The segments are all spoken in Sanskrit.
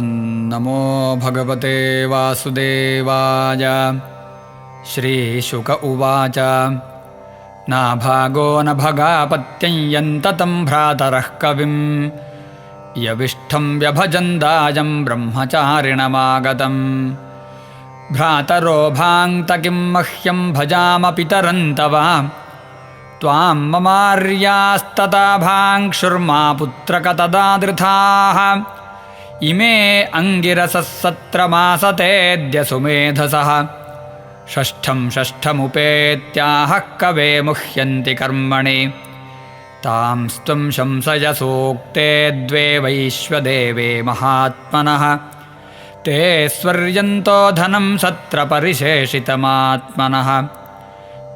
नमो भगवते वासुदेवाय। श्रीशुक उवाच नाभागो न भगापत्यं यन्ततं भ्रातरः कविं यविष्ठं व्यभजन्दायं ब्रह्मचारिणमागतं। भ्रातरो भाङ्क्त किं मह्यं भजाम पितरन्तव त्वां ममार्यास्तथा भाङ्क्षुर्मा पुत्रक तदादृथाः। इमे अङ्गिरसः सत्रमासतेऽद्य सुमेधसः षष्ठमुपेत्याह कवे मुह्यन्ति कर्मणि। तां स्त्वं शंसय सूक्ते द्वे वैश्वदेवे महात्मनः ते स्वर्यन्तो धनं सत्र परिशेषितमात्मनः।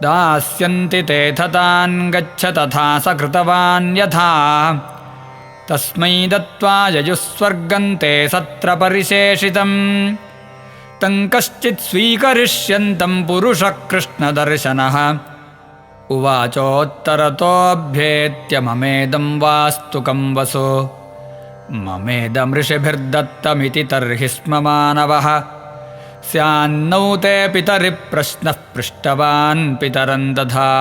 दास्यन्ति ते थतान् गच्छ तथा स कृतवान् यथा तस्मै दत्त्वा ययुस्वर्गं ते सत्र परिशेषितम्। तं कश्चित् स्वीकरिष्यन्तं पुरुषः कृष्णदर्शनः उवाचोत्तरतोऽभ्येत्य ममेदं वास्तुकं वसु ममेदमृषिभिर्दत्तमिति तर्हि स्म मानवः। स्यान्नौ ते पितरिप्रश्नः पृष्टवान् पितरं दधा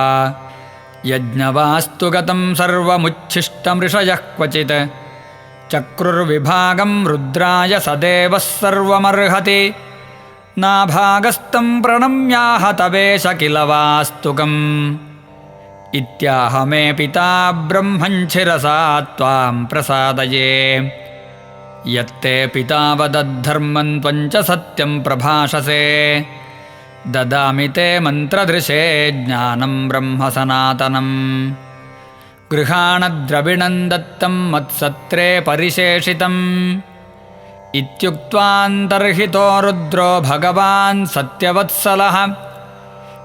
यज्ञवास्तु गतं सर्वमुच्छिष्टमृषयः क्वचित् चक्रुर्विभागं रुद्राय स देवः सर्वमर्हति। नाभागस्तं प्रणम्याह तवेश किल वास्तुकम् इत्याह मे पिता ब्रह्मञ्छिरसा त्वां प्रसादये। यत्ते पिता वदद्धर्मं त्वञ्च सत्यं प्रभाषसे ददामि ते मन्त्रदृशे ज्ञानं ब्रह्म सनातनम्। गृहाणद्रविणं दत्तं मत्सत्रे परिशेषितम् इत्युक्त्वान्तर्हितो रुद्रो भगवान् सत्यवत्सलः।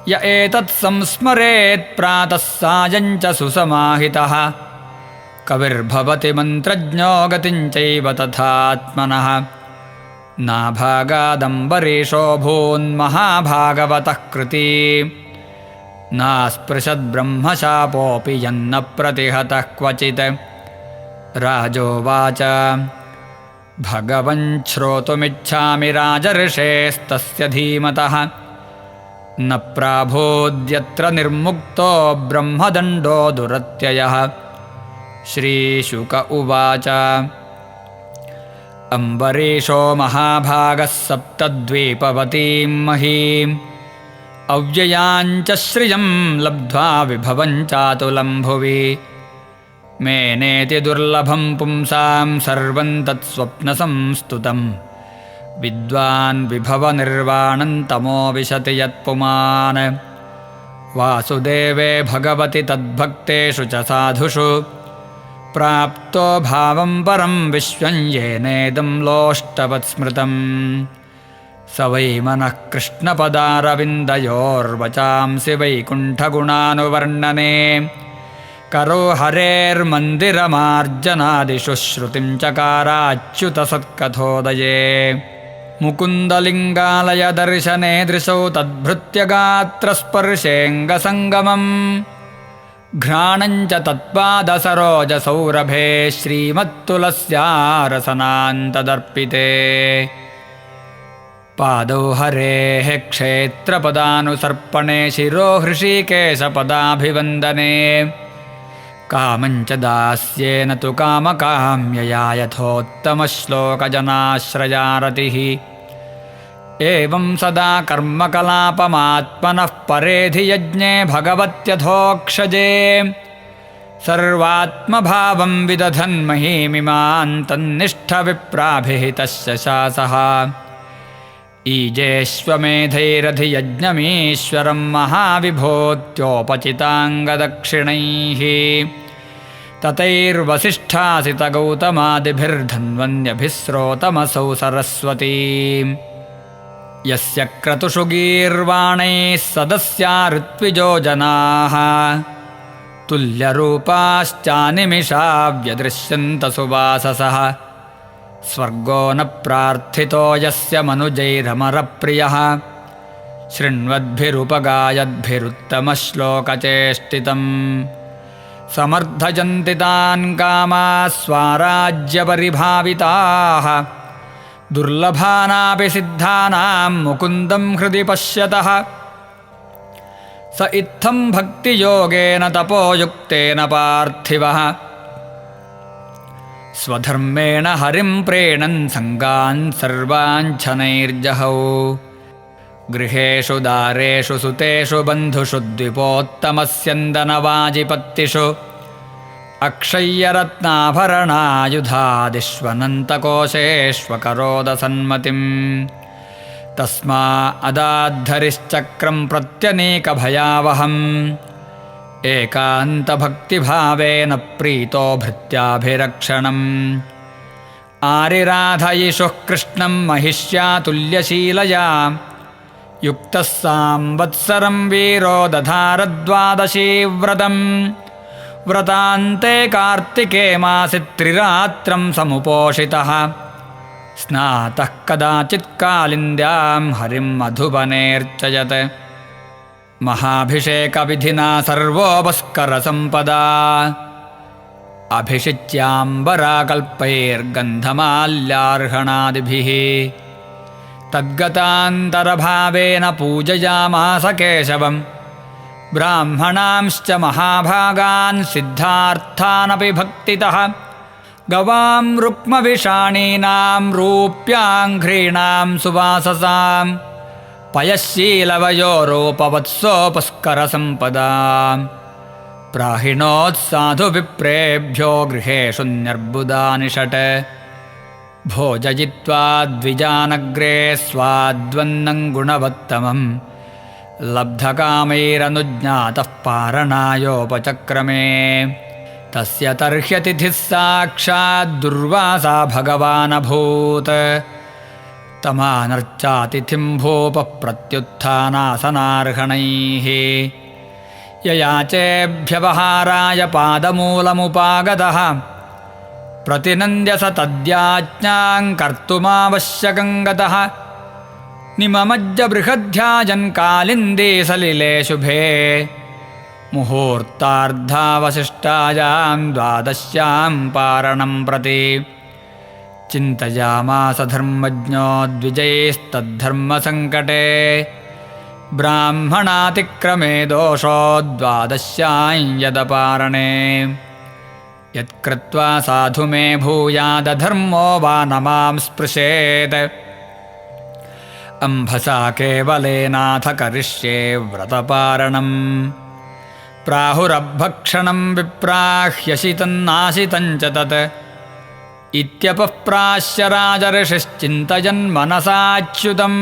य एतत् संस्मरेत् प्रातः सायं च सुसमाहितः कविर्भवति मन्त्रज्ञो गतिं चैव तथात्मनः। नाभागादम्बरीशो भून्महाभागवतः कृती नास्पृशद्ब्रह्मशापोऽपि यन्न प्रतिहतः क्वचित्। राजोवाच भगवन् श्रोतुमिच्छामि राजर्षेस्तस्य धीमतः न प्राभूद्यत्र निर्मुक्तो ब्रह्मदण्डो दुरत्ययः। श्रीशुक उवाच अम्बरीशो महाभागः सप्तद्वीपवतीं महीम् अव्ययाञ्च श्रियं लब्ध्वा विभवं चातुलं भुवि। मेनेति दुर्लभं पुंसां सर्वं तत्स्वप्नसंस्तुतं विद्वान् विभवनिर्वाणं तमो विशति यत्पुमान्। वासुदेवे भगवति तद्भक्तेषु च साधुषु प्राप्तो भावं परं विश्वं येनेदं लोष्टवत् स्मृतम्। स वै मनः कृष्णपदारविन्दयोर्वचांसि वैकुण्ठगुणानुवर्णने करो हरेर्मन्दिरमार्जनादिषु श्रुतिं चकाराच्युतसत्कथोदये। मुकुन्दलिङ्गालय दर्शने दृशौ तद्भृत्यगात्रस्पर्शेऽङ्गसङ्गमम् घ्राणं च तत्पादसरोजसौरभे श्रीमत्तुलस्यारसनान्तदर्पिते। पादौ हरेः क्षेत्रपदानुसर्पणे शिरो हृषीकेशपदाभिवन्दने कामं च दास्येन तु कामकाम्यया यथोत्तमश्लोकजनाश्रयारतिः। एवं सदा कर्मकलापमात्मनः परेधि यज्ञे भगवत्यथोक्षजे सर्वात्मभावं विदधन्महीमिमान् तन्निष्ठविप्राभिः तस्य शासः। ईजेष्वमेधैरधियज्ञमीश्वरं महाविभूत्योपचिताङ्गदक्षिणैः ततैर्वसिष्ठासितगौतमादिभिर्धन्वन्यभिः स्रोतमसौ सरस्वतीम्। यस्य क्रतुषु गीर्वाणैः सदस्या ऋत्विजो जनाः तुल्यरूपाश्चानिमिषा व्यदृश्यन्त सुवाससः। स्वर्गो न प्रार्थितो यस्य मनुजैरमरप्रियः शृण्वद्भिरुपगायद्भिरुत्तमश्लोकचेष्टितम्। समर्थयन्ति तान् कामाः स्वाराज्यपरिभाविताः दुर्लभानापि सिद्धानां मुकुन्दं हृदि पश्यतः स इत्थं भक्तियोगेन तपोयुक्तेन पार्थिवः स्वधर्मेण हरिं प्रेणन् सङ्गान् सर्वाञ्छनैर्जहौ गृहेषु दारेषु सुतेषु बन्धुषु द्विपोत्तमस्यन्दनवाजिपत्तिषु अक्षय्यरत्नाभरणायुधादिष्वनन्तकोशेष्वकरोदसन्मतिम् तस्मा अदाद्धरिश्चक्रं प्रत्यनेकभयावहम् एकान्तभक्तिभावेन प्रीतो भृत्याभिरक्षणम् आरिराधयिषुः कृष्णं महिष्यातुल्यशीलया युक्तः सांवत्सरं वीरो दधारद्वादशीव्रतम् व्रतान्ते कार्तिके मासि त्रिरात्रं समुपोषितः स्नातः कदाचित् कालिन्द्यां हरिं मधुवनेऽर्चयत् महाभिषेकविधिना सर्वोपस्करसम्पदा अभिषिच्याम्बराकल्पैर्गन्धमाल्यार्हणादिभिः तद्गतान्तरभावेन पूजयामास केशवम् ब्राह्मणांश्च महाभागान् सिद्धार्थानपि भक्तितः गवां रुक्मविषाणीनां रूप्याङ्घ्रीणां सुवाससां पयःशीलवयोरूपवत्सोपस्करसम्पदा प्राहिणोत्साधुविप्रेभ्यो गृहेषु न्यर्बुदानि षट् भोजयित्वा द्विजानग्रे स्वाद्वन्नं गुणवत्तमम् लब्धकामैरनुज्ञातः पारणायोपचक्रमे तस्य तर्ह्यतिथिः साक्षाद्दुर्वासा भगवानभूत् तमानर्चातिथिं भूपः प्रत्युत्थानासनार्हणैः ययाचेभ्यवहाराय पादमूलमुपागतः प्रतिनन्द्य स तद्याज्ञां कर्तुमावश्यकं गतः निममज्ज बृहद्ध्याजन् कालिन्दे सलिले शुभे मुहूर्तार्धावशिष्टायां द्वादश्यां पारणं प्रति चिन्तयामास धर्मज्ञो द्विजैस्तद्धर्मसङ्कटे ब्राह्मणातिक्रमे दोषो द्वादश्यां यदपारणे यत्कृत्वा साधु मे भूयादधर्मो वा न मां स्पृशेत् अम्भसा केवलेनाथ करिष्ये व्रतपारणम् प्राहुरभक्षणं विप्राह्यशितन्नाशितं च तत् इत्यपप्राश्य राजर्षिश्चिन्तयन्मनसाच्युतम्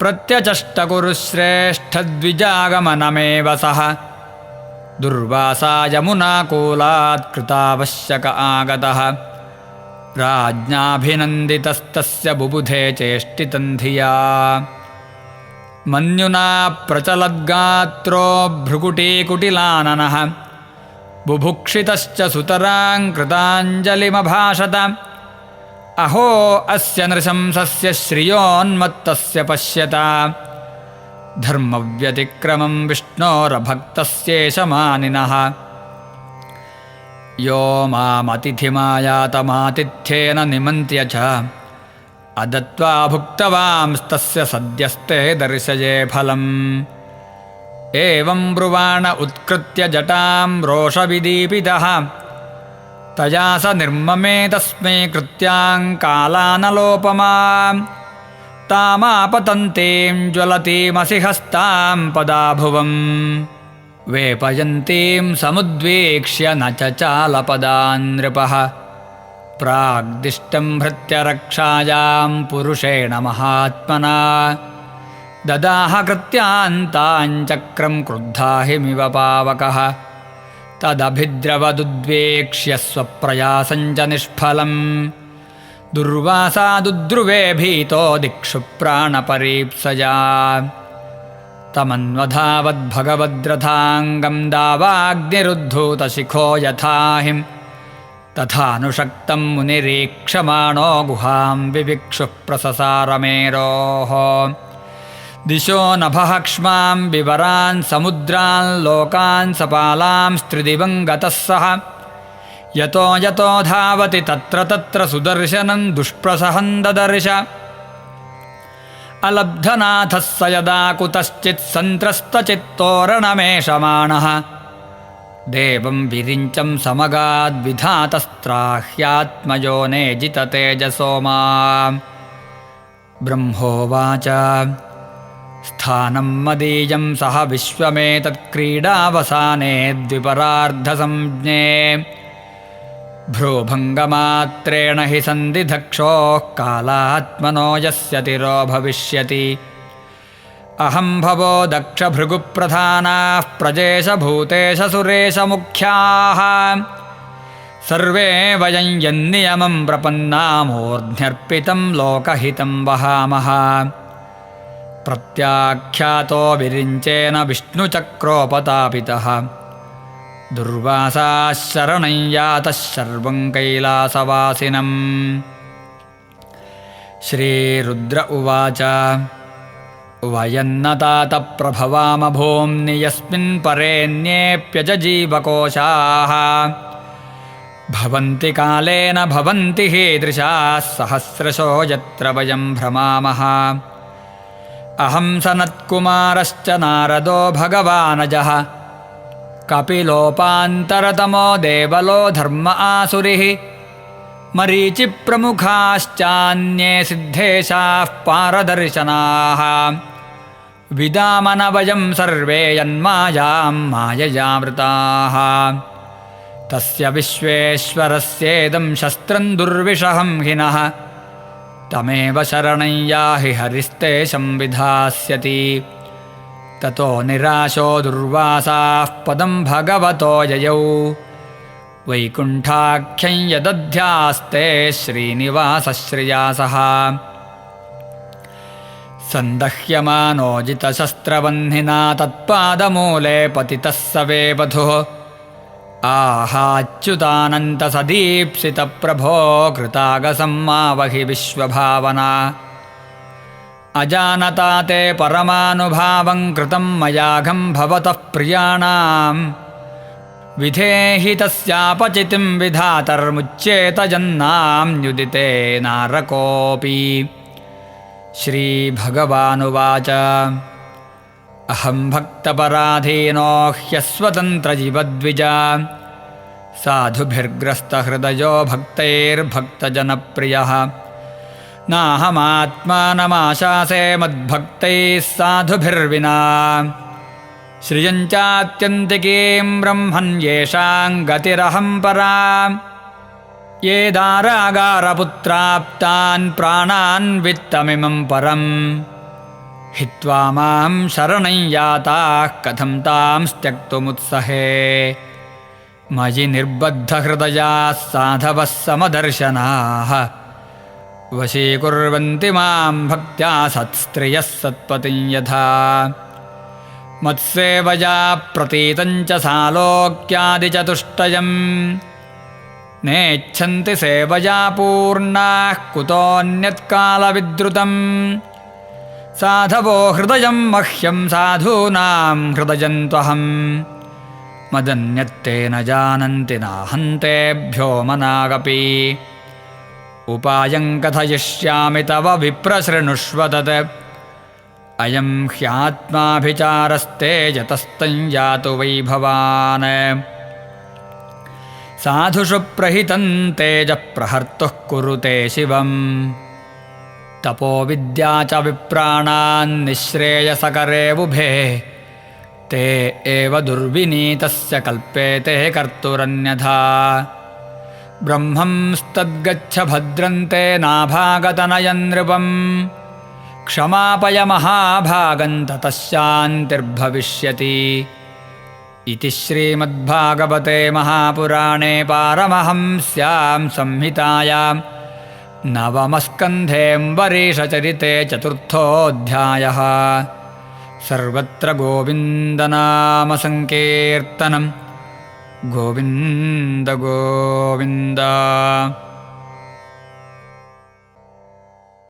प्रत्यचष्टकुरुश्रेष्ठद्विजागमनमेव सः दुर्वासा यमुनाकूलात् कृतावश्यक आगतः राज्ञाभिनन्दितस्तस्य बुबुधे चेष्टितं धिया मन्युना प्रचलद्गात्रो भ्रुकुटीकुटिलाननः बुभुक्षितश्च सुतरां कृताञ्जलिमभाषत अहो अस्य नृशंसस्य श्रियोन्मत्तस्य पश्यता धर्मव्यतिक्रमं विष्णोरभक्तस्येष मानिनः यो मामतिथिमायातमातिथ्येन निमन्त्र्य च अदत्वा भुक्तवांस्तस्य सद्यस्ते दर्शये फलम् एवं ब्रुवाण उत्कृत्य जटां रोषविदीपितः तया स निर्ममे तस्मै कृत्यां कालानलोपमां तामापतन्तीं ज्वलतीमसिहस्तां पदाभुवम् वेपयन्तीं समुद्वीक्ष्य न चचालपदान् नृपः प्राग्दिष्टं भृत्यरक्षायां पुरुषेण महात्मना ददाह कृत्यान्ताञ्चक्रं क्रुद्धा हिमिव पावकः तदभिद्रवदुद्वेक्ष्य स्वप्रयासं च निष्फलम् दुर्वासादुद्रुवे भीतो दिक्षु प्राणपरीप्सया तमन्वधावद्भगवद्रथाङ्गं दावाग्निरुद्धूतशिखो यथाहिं तथानुशक्तं मुनिरीक्षमाणो गुहां विविक्षुः प्रससारमेरोः दिशो नभः क्ष्मां विवरान् समुद्रान् लोकान् सपालां स्त्रिदिवं गतः सः यतो यतो धावति तत्र तत्र सुदर्शनं दुष्प्रसहं ददर्श अलब्धनाथः स यदा कुतश्चित् सन्त्रस्तचित्तोरणमेषमाणः देवं विरिञ्चं समगाद्विधातस्त्राह्यात्मयो नेजिततेजसो मां ब्रह्मोवाच स्थानं मदीयं सह विश्वमेतत्क्रीडावसाने द्विपरार्धसंज्ञे भ्रूभङ्गमात्रेण हि सन्धिधक्षोः कालात्मनो यस्य तिरो भविष्यति अहं भवो दक्षभृगुप्रधानाः प्रजेशभूतेशसुरेशमुख्याः सर्वे वयं यन्नियमं प्रपन्नामूर्ध्न्यर्पितं लोकहितं वहामः प्रत्याख्यातो विरिञ्चेन विष्णुचक्रोपतापितः दुर्वासाः शरणं यातः शर्वं कैलासवासिनम् श्रीरुद्र उवाच वयन्नतात प्रभवाम भूम्नि यस्मिन् परेण्येऽप्यजजीवकोशाः भवन्ति कालेन भवन्ति हीदृशाः सहस्रशो यत्र वयं भ्रमामः अहं सनत्कुमारश्च नारदो भगवानजः कपिलोपान्तरतमो देवलो धर्म आसुरिः मरीचिप्रमुखाश्चान्ये सिद्धेशाः पारदर्शनाः विदामन वयं सर्वे यन्मायां माययामृताः तस्य विश्वेश्वरस्येदं शस्त्रं दुर्विषहं हिनः तमेव शरणं याहि हरिस्तेषं विधास्यति ततो निराशो दुर्वासाः पदं भगवतो ययौ वैकुण्ठाख्यं यदध्यास्ते श्रीनिवासश्रियासः सन्दह्यमानोजितशस्त्रवह्निना तत्पादमूले पतितः स वेपथुः आहाच्युतानन्तसदीप्सितप्रभो कृतागसम्मावहि विश्वभावना अजानता ते परमानुभावं कृतं मयाघं भवतः प्रियाणां विधेहि तस्यापचितिं विधातर्मुच्येत जन्नाम्युदिते नारकोऽपि श्रीभगवानुवाच अहं भक्तपराधीनो ह्यस्वतन्त्रजीवद्विजा साधुभिर्ग्रस्तहृदयो भक्तैर्भक्तजनप्रियः नाहमात्मानमाशासे मद्भक्तैः साधुभिर्विना श्रियञ्चात्यन्तिकीं ब्रह्मन् येषां गतिरहं परा ये दारागारपुत्राप्तान् प्राणान् वित्तमिमं परम् हित्वा मां शरणं याताः कथं तां त्यक्तुमुत्सहे मयि निर्बद्धहृदयाः साधवः समदर्शनाः वशीकुर्वन्ति मां भक्त्या सत्स्त्रियः सत्पतिं यथा मत्सेवया प्रतीतं च सालोक्यादिचतुष्टयम् नेच्छन्ति सेवया पूर्णाः कुतोऽन्यत्कालविद्रुतम् साधवो हृदयं मह्यं साधूनां हृदयं त्वहं मदन्यत्ते न जानन्ति नाहन्तेभ्यो मनागपि उपायं कथयिष्यामि तव विप्रशृणुष्व तत् अयं ह्यात्माभिचारस्ते यतस्तं यातु वै भवान् साधुषु प्रहितं तेजः प्रहर्तुः कुरुते शिवम् तपोविद्या च विप्राणान् निःश्रेयसकरे उभे ते एव दुर्विनीतस्य कल्पेते कर्तुरन्यथा ब्रह्मंस्तद्गच्छ भद्रन्ते नाभागतनयन् नृपम् क्षमापय महाभागं ततः शान्तिर्भविष्यति इति श्रीमद्भागवते महापुराणे पारमहंस्यां संहितायां नवमस्कन्धेऽम्बरीषचरिते चतुर्थोऽध्यायः सर्वत्र गोविन्दनामसङ्कीर्तनं गोविन्द गोविन्द।